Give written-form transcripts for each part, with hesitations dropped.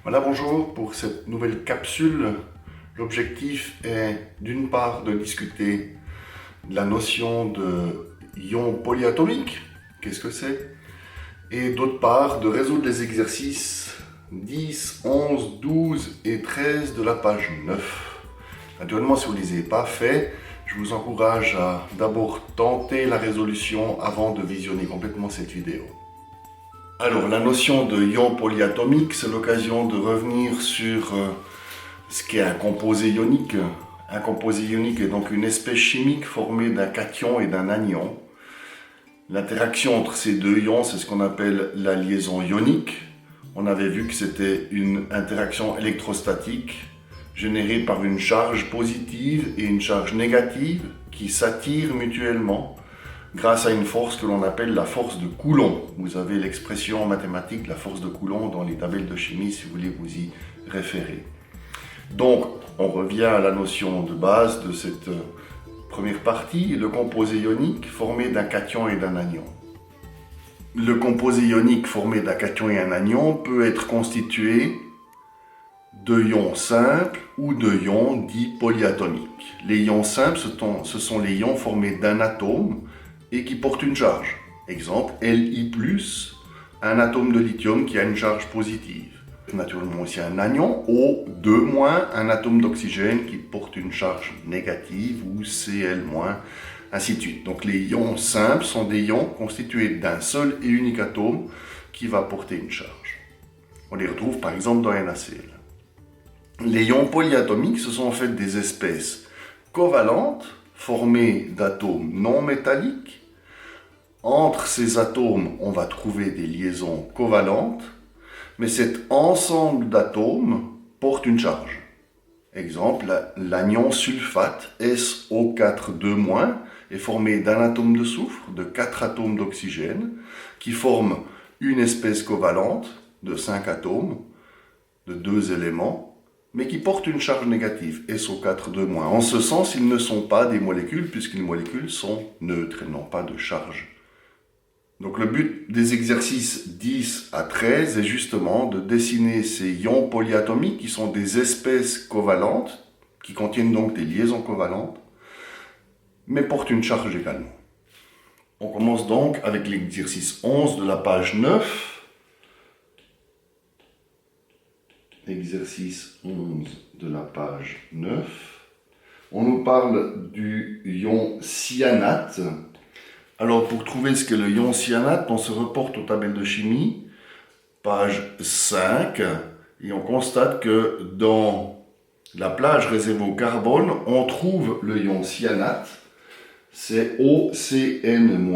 Voilà, bonjour pour cette nouvelle capsule. L'objectif est d'une part de discuter de la notion de ion polyatomique, qu'est-ce que c'est, et d'autre part de résoudre les exercices 10, 11, 12 et 13 de la page 9. Naturellement, si vous ne les avez pas faits, je vous encourage à d'abord tenter la résolution avant de visionner complètement cette vidéo. Alors, la notion de ion polyatomique, c'est l'occasion de revenir sur ce qu'est un composé ionique. Un composé ionique est donc une espèce chimique formée d'un cation et d'un anion. L'interaction entre ces deux ions, c'est ce qu'on appelle la liaison ionique. On avait vu que c'était une interaction électrostatique générée par une charge positive et une charge négative qui s'attirent mutuellement grâce à une force que l'on appelle la force de Coulomb. Vous avez l'expression mathématique de la force de Coulomb dans les tabelles de chimie si vous voulez vous y référer. Donc, on revient à la notion de base de cette première partie, le composé ionique formé d'un cation et d'un anion. Le composé ionique formé d'un cation et un anion peut être constitué de ions simples ou de ions dits polyatomiques. Les ions simples, ce sont les ions formés d'un atome et qui portent une charge. Exemple, Li+, un atome de lithium qui a une charge positive. Naturellement aussi un anion, O2-, un atome d'oxygène qui porte une charge négative, ou Cl-, ainsi de suite. Donc les ions simples sont des ions constitués d'un seul et unique atome qui va porter une charge. On les retrouve par exemple dans NaCl. Les ions polyatomiques, ce sont en fait des espèces covalentes formées d'atomes non métalliques. Entre ces atomes, on va trouver des liaisons covalentes, mais cet ensemble d'atomes porte une charge. Exemple, l'anion sulfate SO4-2- est formé d'un atome de soufre, de 4 atomes d'oxygène, qui forment une espèce covalente de 5 atomes, de 2 éléments, mais qui portent une charge négative, SO4-2-. En ce sens, ils ne sont pas des molécules, puisque les molécules sont neutres, elles n'ont pas de charge. Donc le but des exercices 10 à 13 est justement de dessiner ces ions polyatomiques qui sont des espèces covalentes, qui contiennent donc des liaisons covalentes, mais portent une charge également. On commence donc avec l'exercice 11 de la page 9. Exercice 11 de la page 9. On nous parle du ion cyanate. Alors, pour trouver ce qu'est le ion cyanate, on se reporte aux tables de chimie, page 5, et on constate que dans la plage réservée au carbone, on trouve le ion cyanate, c'est OCN-.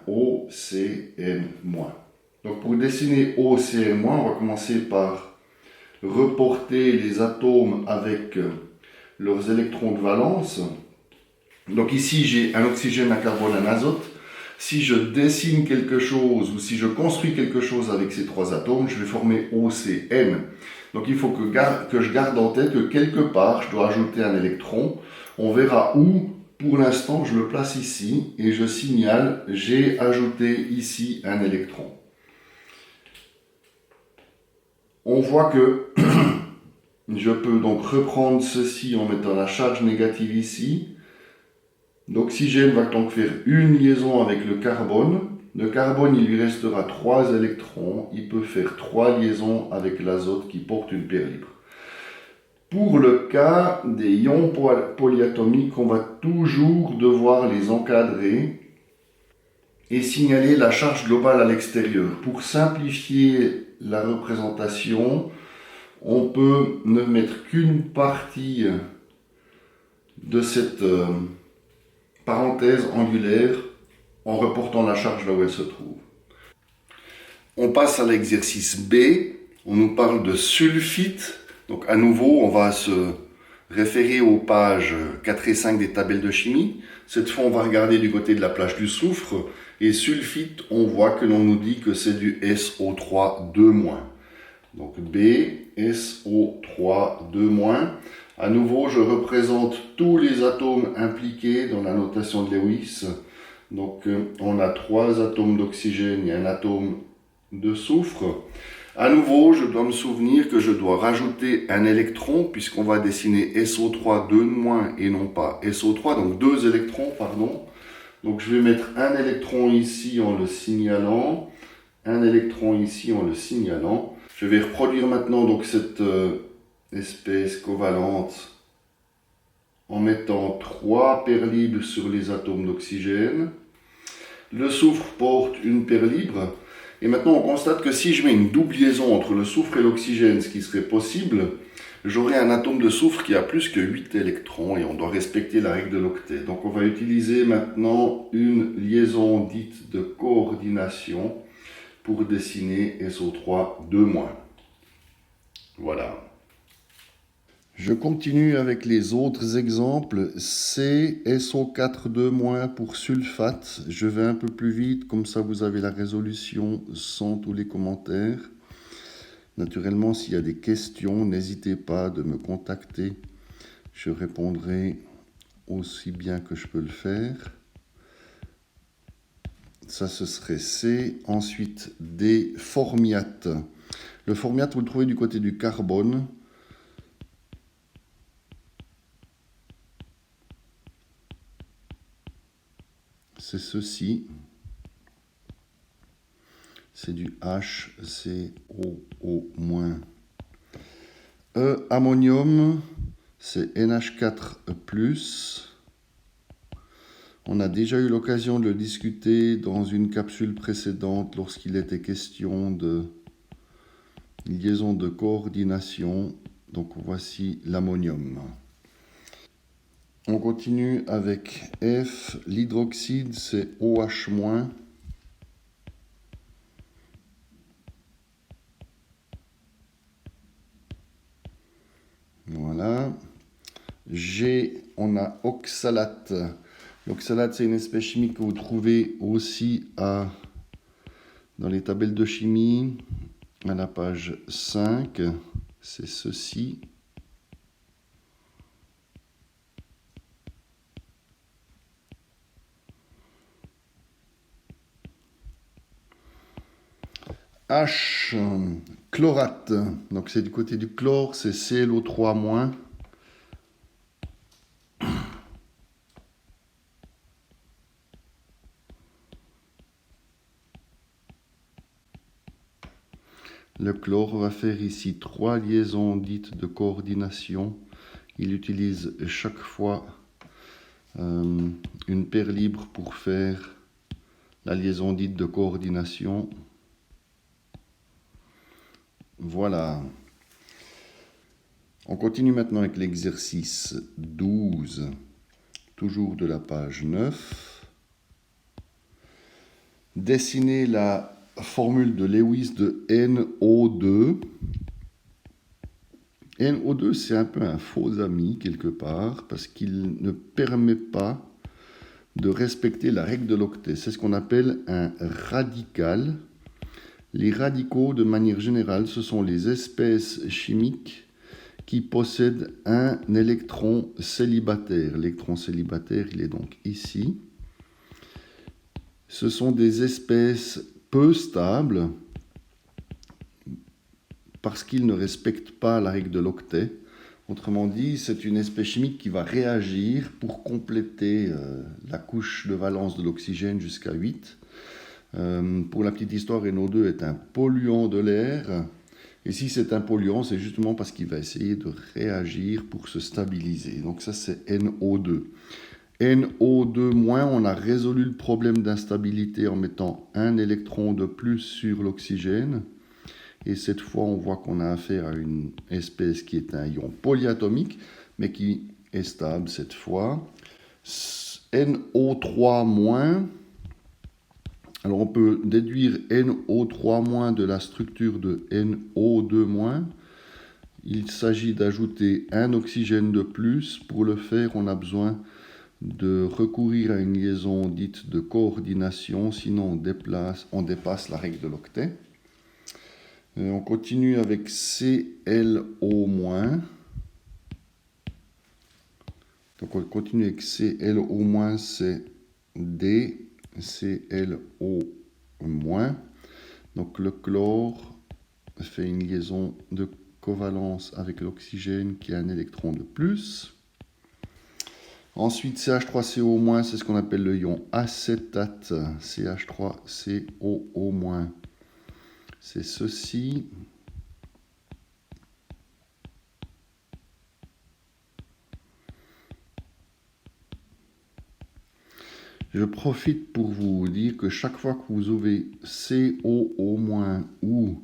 OCN-. Donc, pour dessiner OCN-, on va commencer par reporter les atomes avec leurs électrons de valence. Donc ici, j'ai un oxygène, un carbone, un azote. Si je dessine quelque chose ou si je construis quelque chose avec ces trois atomes, je vais former OCN. Donc il faut que je garde en tête que quelque part, je dois ajouter un électron. On verra où, pour l'instant, je le place ici et je signale, j'ai ajouté ici un électron. On voit que je peux donc reprendre ceci en mettant la charge négative ici. L'oxygène va donc faire une liaison avec le carbone. Le carbone, il lui restera 3 électrons. Il peut faire 3 liaisons avec l'azote qui porte une paire libre. Pour le cas des ions polyatomiques, on va toujours devoir les encadrer et signaler la charge globale à l'extérieur. Pour simplifier la représentation, on peut ne mettre qu'une partie de cette parenthèse angulaire en reportant la charge là où elle se trouve. On passe à l'exercice B, on nous parle de sulfite. Donc à nouveau, on va se référer aux pages 4 et 5 des tabelles de chimie. Cette fois, on va regarder du côté de la plage du soufre. Et sulfite, on voit que l'on nous dit que c'est du SO3-2-. Donc B, SO3-2-. À nouveau, je représente tous les atomes impliqués dans la notation de Lewis. Donc, on a 3 atomes d'oxygène et un atome de soufre. À nouveau, je dois me souvenir que je dois rajouter un électron puisqu'on va dessiner SO3 2 de moins et non pas SO3, donc 2 électrons, pardon. Donc je vais mettre un électron ici en le signalant, un électron ici en le signalant. Je vais reproduire maintenant donc cette espèce covalente en mettant 3 paires libres sur les atomes d'oxygène. Le soufre porte une paire libre. Et maintenant, on constate que si je mets une double liaison entre le soufre et l'oxygène, ce qui serait possible, j'aurai un atome de soufre qui a plus que 8 électrons et on doit respecter la règle de l'octet. Donc on va utiliser maintenant une liaison dite de coordination pour dessiner SO3 2-. Voilà. Je continue avec les autres exemples. CSO4 2- pour sulfate. Je vais un peu plus vite, comme ça vous avez la résolution sans tous les commentaires. Naturellement, s'il y a des questions, n'hésitez pas de me contacter. Je répondrai aussi bien que je peux le faire. Ça, ce serait C. Ensuite, D, formiate. Le formiate, vous le trouvez du côté du carbone. C'est ceci. C'est du HCOO-. Ammonium, c'est NH4+. On a déjà eu l'occasion de le discuter dans une capsule précédente lorsqu'il était question de liaison de coordination. Donc voici l'ammonium. On continue avec F. L'hydroxyde, c'est OH-. Voilà. G, on a oxalate. L'oxalate, c'est une espèce chimique que vous trouvez aussi dans les tabelles de chimie, à la page 5. C'est ceci. H, chlorate. Donc c'est du côté du chlore, c'est ClO3-. Le chlore va faire ici 3 liaisons dites de coordination. Il utilise chaque fois une paire libre pour faire la liaison dite de coordination. Voilà. On continue maintenant avec l'exercice 12, toujours de la page 9. Dessiner la formule de Lewis de NO2. NO2, c'est un peu un faux ami quelque part, parce qu'il ne permet pas de respecter la règle de l'octet. C'est ce qu'on appelle un radical. Les radicaux, de manière générale, ce sont les espèces chimiques qui possèdent un électron célibataire. L'électron célibataire, il est donc ici. Ce sont des espèces peu stables parce qu'ils ne respectent pas la règle de l'octet. Autrement dit, c'est une espèce chimique qui va réagir pour compléter la couche de valence de l'oxygène jusqu'à 8. Pour la petite histoire, NO2 est un polluant de l'air. Et si c'est un polluant, c'est justement parce qu'il va essayer de réagir pour se stabiliser. Donc ça, c'est NO2. NO2-, on a résolu le problème d'instabilité en mettant un électron de plus sur l'oxygène. Et cette fois, on voit qu'on a affaire à une espèce qui est un ion polyatomique, mais qui est stable cette fois. NO3-. Alors on peut déduire NO3- de la structure de NO2-. Il s'agit d'ajouter un oxygène de plus. Pour le faire, on a besoin de recourir à une liaison dite de coordination, sinon on dépasse la règle de l'octet. On continue avec ClO-. Donc on continue avec ClO-, c'est D, ClO-. Donc le chlore fait une liaison de covalence avec l'oxygène qui a un électron de plus. Ensuite, CH3CO-, c'est ce qu'on appelle le ion acétate, CH3CO-. C'est ceci. Je profite pour vous dire que chaque fois que vous avez COO- ou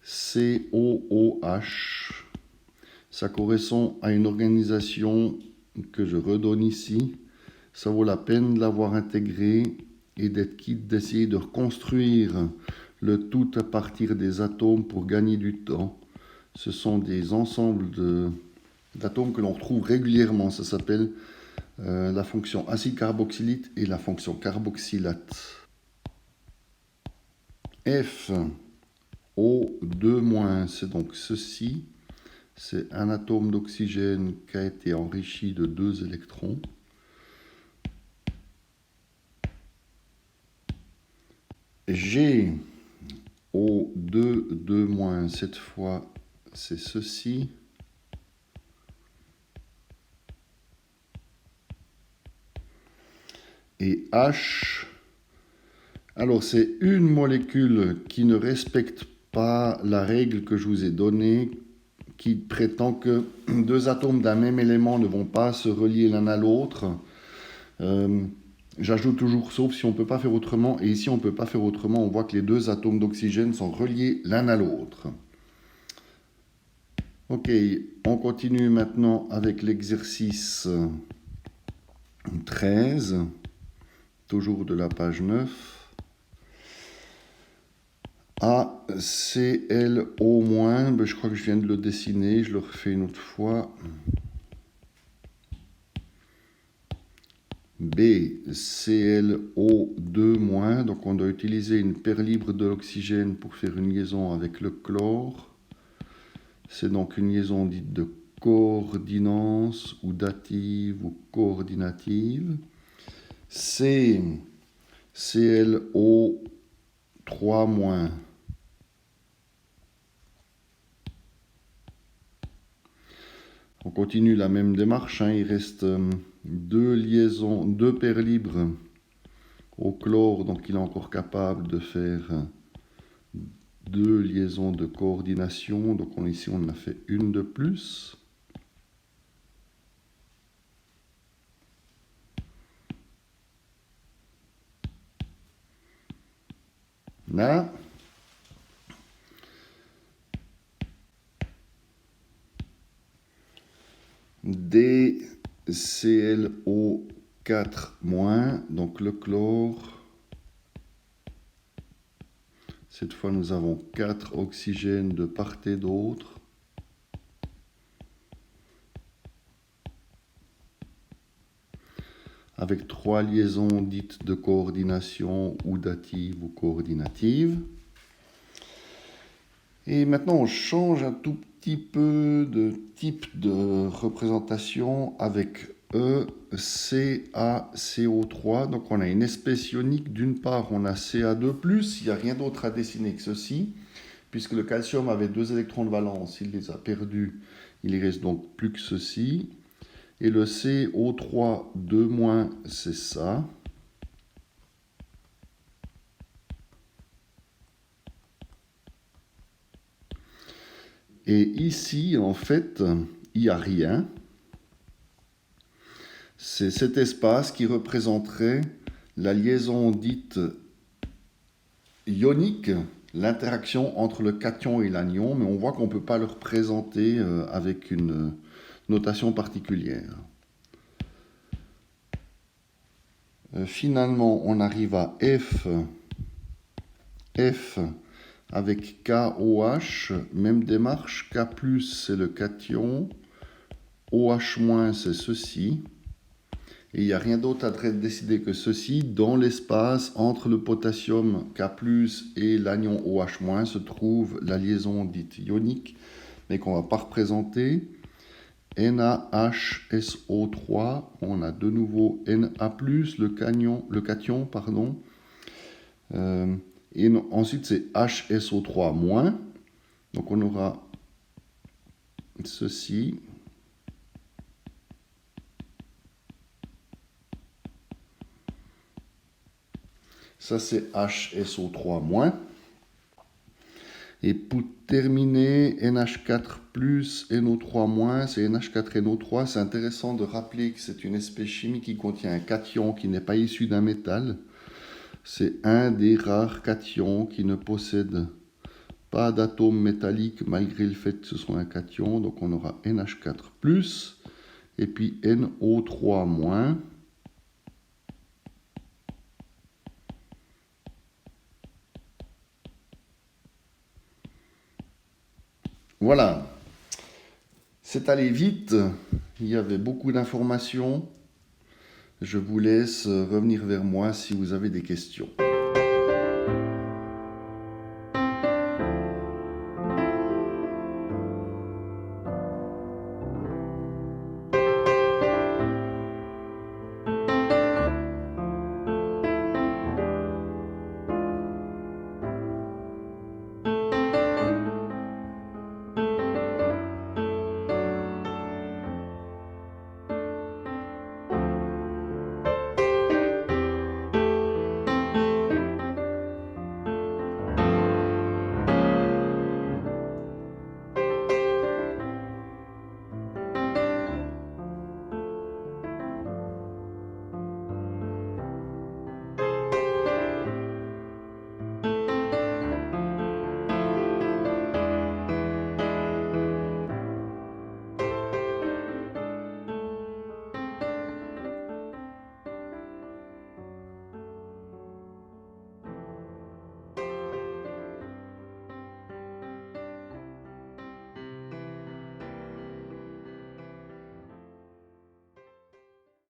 COOH, ça correspond à une organisation que je redonne ici. Ça vaut la peine de l'avoir intégré et d'être quitte d'essayer de reconstruire le tout à partir des atomes pour gagner du temps. Ce sont des ensembles d'atomes que l'on retrouve régulièrement. Ça s'appelle la fonction acide carboxylite et la fonction carboxylate. FO2-, c'est donc ceci. C'est un atome d'oxygène qui a été enrichi de 2 électrons. GO2-, cette fois, c'est ceci. Et H, alors c'est une molécule qui ne respecte pas la règle que je vous ai donnée, qui prétend que 2 atomes d'un même élément ne vont pas se relier l'un à l'autre. J'ajoute toujours sauf si on ne peut pas faire autrement. Et ici, on ne peut pas faire autrement. On voit que les 2 atomes d'oxygène sont reliés l'un à l'autre. Ok, on continue maintenant avec l'exercice 13, toujours de la page 9. ACLO-, ben je crois que je viens de le dessiner, je le refais une autre fois. BClO2-, donc on doit utiliser une paire libre de l'oxygène pour faire une liaison avec le chlore. C'est donc une liaison dite de coordinance ou dative ou coordinative. ClO3-. On continue la même démarche, hein. Il reste 2 paires libres au chlore, donc il est encore capable de faire 2 liaisons de coordination. Donc ici on a fait une de plus. Là, DClO4-, donc le chlore. Cette fois, nous avons 4 oxygènes de part et d'autre. Avec 3 liaisons dites de coordination ou dative ou coordinative. Et maintenant, on change un tout petit peu de type de représentation avec ECaCO3. Donc, on a une espèce ionique. D'une part, on a Ca2+, il n'y a rien d'autre à dessiner que ceci. Puisque le calcium avait 2 électrons de valence, il les a perdus. Il ne reste donc plus que ceci. Et le CO3-2-, c'est ça. Et ici, en fait, il n'y a rien. C'est cet espace qui représenterait la liaison dite ionique, l'interaction entre le cation et l'anion, mais on voit qu'on ne peut pas le représenter avec une notation particulière. Finalement, on arrive à F avec KOH, même démarche. K+, c'est le cation. OH-, c'est ceci. Et il n'y a rien d'autre à décider que ceci. Dans l'espace entre le potassium K+, et l'anion OH-, se trouve la liaison dite ionique, mais qu'on ne va pas représenter. NaHSO3, on a de nouveau Na+, le cation, Et ensuite, c'est HSO3-. Donc, on aura ceci. Ça, c'est HSO3-. Et pour terminer, NH4 plus NO3-, c'est NH4NO3. C'est intéressant de rappeler que c'est une espèce chimique qui contient un cation qui n'est pas issu d'un métal. C'est un des rares cations qui ne possède pas d'atome métallique malgré le fait que ce soit un cation. Donc on aura NH4 plus et puis NO3-. Voilà, c'est allé vite, il y avait beaucoup d'informations. Je vous laisse revenir vers moi si vous avez des questions.